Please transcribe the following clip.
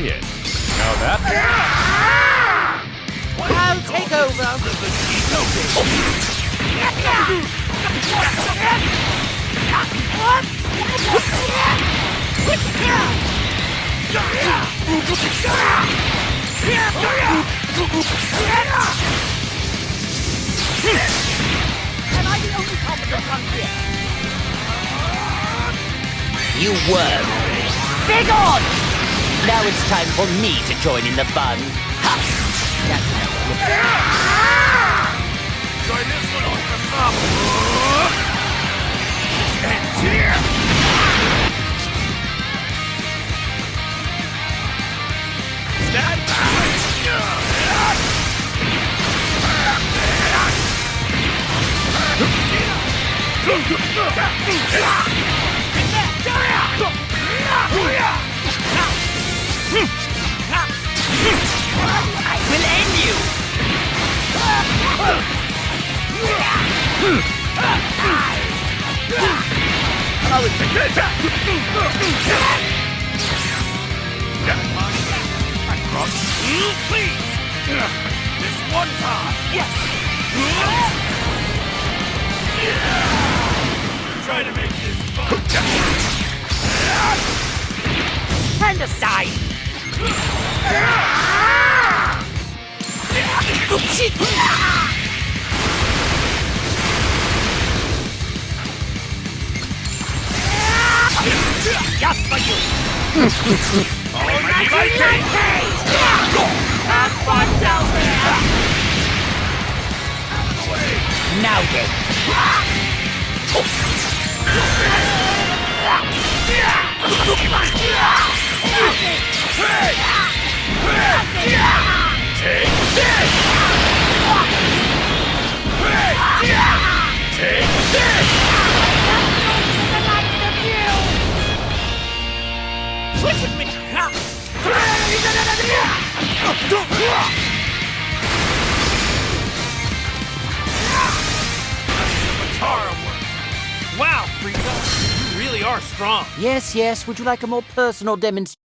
see it. Now that... I'll take over. Am I the only competent one here? You were. Big on! Now it's time for me to join in the fun. Ha! Try this one on the top. And here. Stand back. I will end you! Please! This one time! Yes! Try to make this fun! Stand aside! Just for you! Have fun down there! Now then! Take this! Take this! Switch with me! Wow, Frieza, you really are strong. Yes, yes, would you like a more personal demonstration?